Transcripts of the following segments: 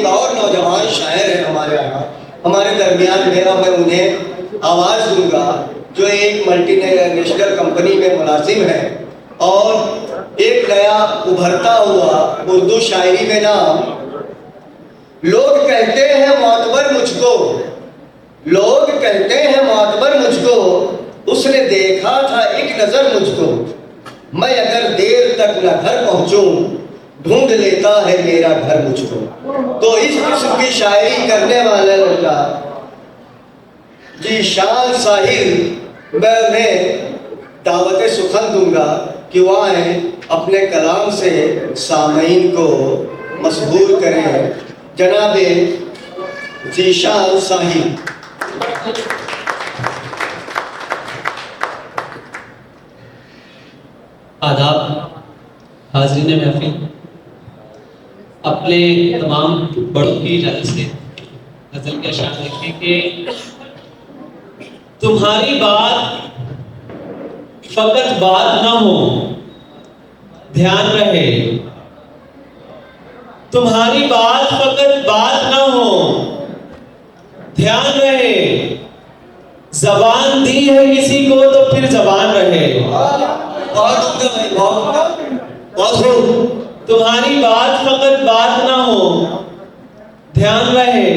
और नौजवान शायर हैं हमारे यहाँ, हमारे दरमियान में। अब मैं उन्हें आवाज़ दूंगा जो एक मल्टीनेशनल कंपनी में मुलाजिम है और एक नया उभरता हुआ उर्दू शायरी में नाम। लोग कहते हैं मोतबर मुझको, लोग कहते हैं मोतबर मुझको, उसने देखा था एक नज़र मुझको। मैं अगर देर तक न घर पहुँचूं, ढूंढ लेता है मेरा घर मुझको। तो इस किस्म की शायरी करने वाला लड़का जीशान साहिर, मैं उन्हें दावत सुखन दूंगा कि वह आए अपने कलाम से सामईन को मसबूर करें। जनाबे जीशान साहिर। आदाब हाज़रीन महफिल, अपने तमाम बड़ों की जानिब से गज़ल के अशार लिखे कि तुम्हारी बात फकत बात ना हो, ध्यान रहे। तुम्हारी बात फकत बात ना हो, ध्यान रहे। जबान दी है किसी को तो फिर जबान रहे। तुम्हारी बात फकत बात ना हो, ध्यान रहे।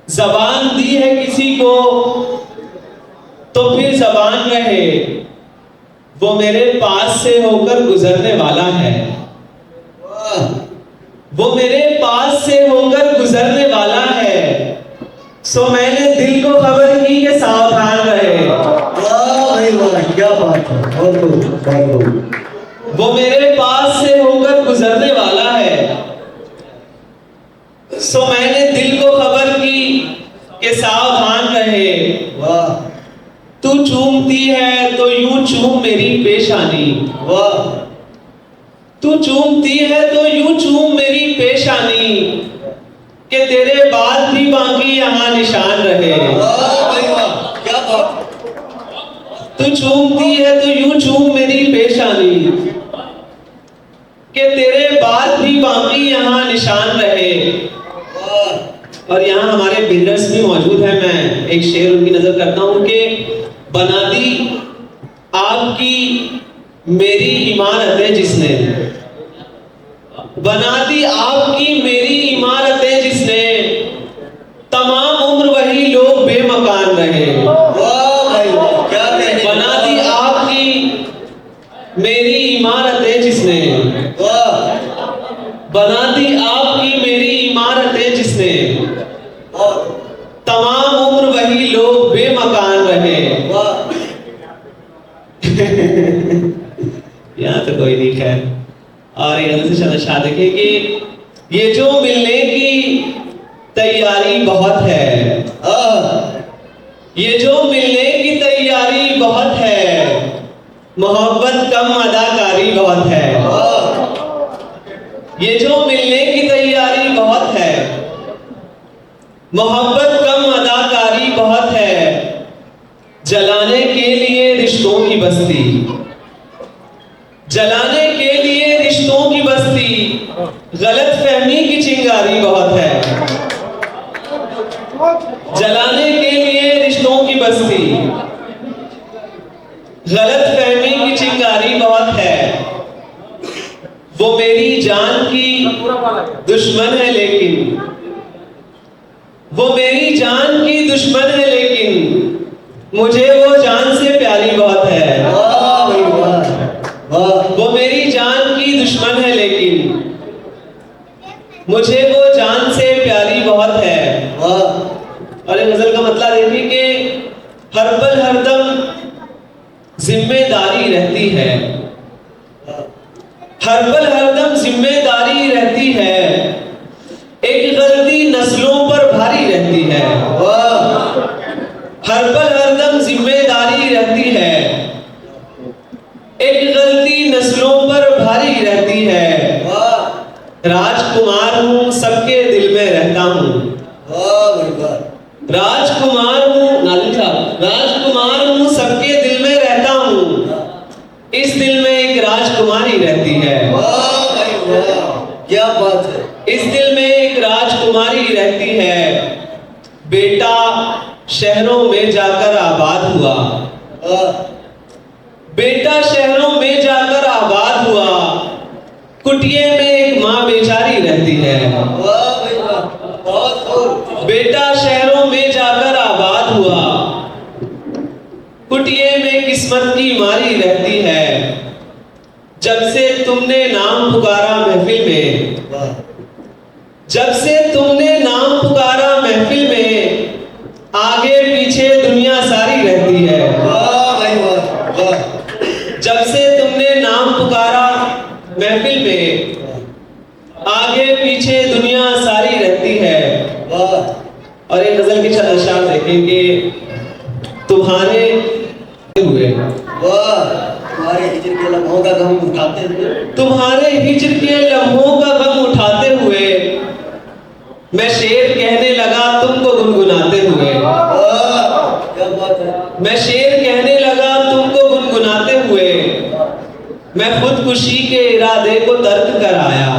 जबान दी है किसी को तो फिर जबान रहे। वो मेरे पास से होकर गुजरने वाला है, वो मेरे पास से होकर गुजरने वाला है। सो मैंने दिल को खबर की कि सावधान रहे। वाह भाई वाह, क्या बात है, बहुत खूब। वो मेरे पास से होकर गुजरने वाला है। सो मैंने दिल को खबर की कि सावधान रहे। वाह। तू चूमती है तो यूं चूम मेरी पेशानी। वाह। तू चूमती है तो यूं चूम मेरी पेशानी, कि तेरे बाद भी बाकी यहाँ निशान रहे। वाह भाई वाह, क्या बात। तू चूमती है तो यूं चूम मेरी पेशानी, कि तेरे बाद भी बाकी यहाँ निशान रहे। और यहाँ हमारे बिल्डर्स भी मौजूद हैं। मैं एक शेर उनकी नजर करता हूँ कि बना दी आपकी मेरी इमारतें जिसने, बना दी आपकी मेरी इमारतें जिसने, तमाम उम्र वही लोग बेमकान रहे। वाह भाई वाह, क्या कहने। बना दी आपकी मेरी इमारतें जिसने, वाह। बना दी आपकी मेरी इमारतें जिसने, तमाम उम्र वही लोग बेमकान रहे। यहाँ तो कोई नहीं खैर। और ये से शाद देखे कि ये जो मिलने की तैयारी बहुत है, ये जो मिलने की तैयारी बहुत है, मोहब्बत कम अदाकारी बहुत है। ये जो मिलने की तैयारी बहुत है, मोहब्बत कम अदाकारी बहुत है। जलाने के लिए रिश्तों की बस्ती, जलाने के लिए रिश्तों की बस्ती, गलत फहमी की चिंगारी बहुत है। जलाने के लिए रिश्तों की बस्ती, गलत फहमी की चिंगारी बहुत है। वो मेरी जान की दुश्मन है लेकिन, वो मेरी जान की दुश्मन है लेकिन, मुझे वो जान से प्यारी बहुत है। वो मेरी जान की दुश्मन है लेकिन, मुझे वो जान से प्यारी बहुत है। और इस गजल का मतलब देखिए कि हर पल हरदम जिम्मेदारी रहती है, हर पल हरदम जिम्मेदारी रहती है। एक गलती नस्लों पर भारी रहती है। हर पल हरदम जिम्मेदारी रहती है, एक गलती नस्लों पर भारी रहती है। राजकुमार हूँ सबके दिल में रहता हूँ, राजकुमार हूँ नाज़िम साहब, राजकुमार हूँ सबके दिल में रहता हूँ। इस दिल में एक राजकुमारी रहती है। क्या बात है। इस दिल में एक राजकुमारी रहती है, बेटा शहरों में जाकर आबाद हुआ। बेटा शहरों में जाकर आबाद हुआ, कुटिया में एक माँ बेचारी रहती है। बेटा शहरों में जाकर आबाद हुआ, कुटिया में किस्मत की मारी रहती है। जब से तुमने नाम पुकारा महफिल में, जब से तुमने नाम पुकारा महफिल में, आगे पीछे दुनिया सारी रहती है। जब से तुमने नाम पुकारा महफिल में, आगे पीछे दुनिया सारी रहती है। और एक गजल के चंद अशआर देखें कि तुम्हारे हुए, तुम्हारे हिजर के लम्हों का गम उठाते हुए, तुम्हारे हिजर के लम्हों का गम उठाते हुए, मैं शेर कहने लगा तुमको गुनगुनाते हुए। क्या बात है। मैं शेर कहने लगा तुमको गुनगुनाते हुए, मैं खुदकुशी के इरादे को तर्क कर आया।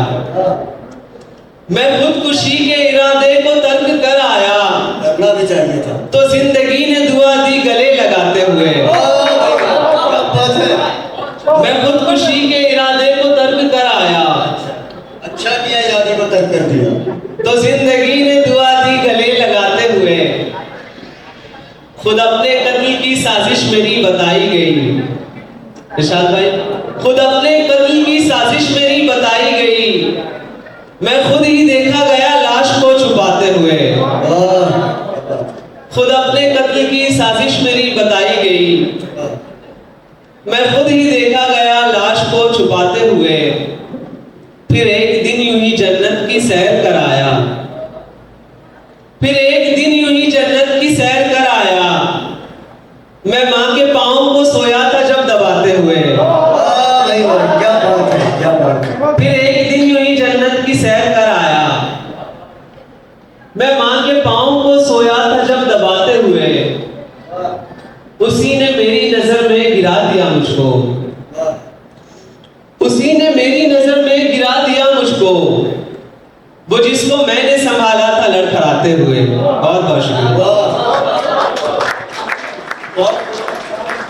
मैं खुदकुशी के इरादे को तर्क कर आया, करना भी चाहिए था। तो जिंदगी ने दुआ दी गले लगाते हुए। क्या बात है। मैं खुदकुशी के इरादे को तर्क कर आया, अच्छा किया यादी को तर्क कर दिया। तो जिंदगी ने दुआ दी गले लगाते हुए। खुद अपने कत्ल की साजिश मेरी बताई गई। निशाद भाई, खुद अपने कत्ल की साजिश मेरी बताई गई, मैं खुद ही देखा गया लाश को छुपाते हुए। खुद अपने कत्ल की साजिश मेरी बताई गई, मैं खुद ही देखा गया लाश को छुपाते हुए। फिर एक दिन यूं ही जन्नत की सैर कर आया, फिर एक दिन यूं ही जन्नत की सैर कर आया, मैं माँ के पाँव को सोया था जब दबाते हुए। क्या बात है, क्या बात है। फिर एक दिन यूं ही जन्नत की सैर कर आया, मैं माँ के पाँव को सोया था जब दबाते हुए। उसी ने मेरी नजर में गिरा दिया मुझको, उसी ने मेरी नजर में गिरा दिया मुझको, वो जिसको मैंने संभाला था लड़खड़ाते हुए। बहुत बहुत शुक्रिया।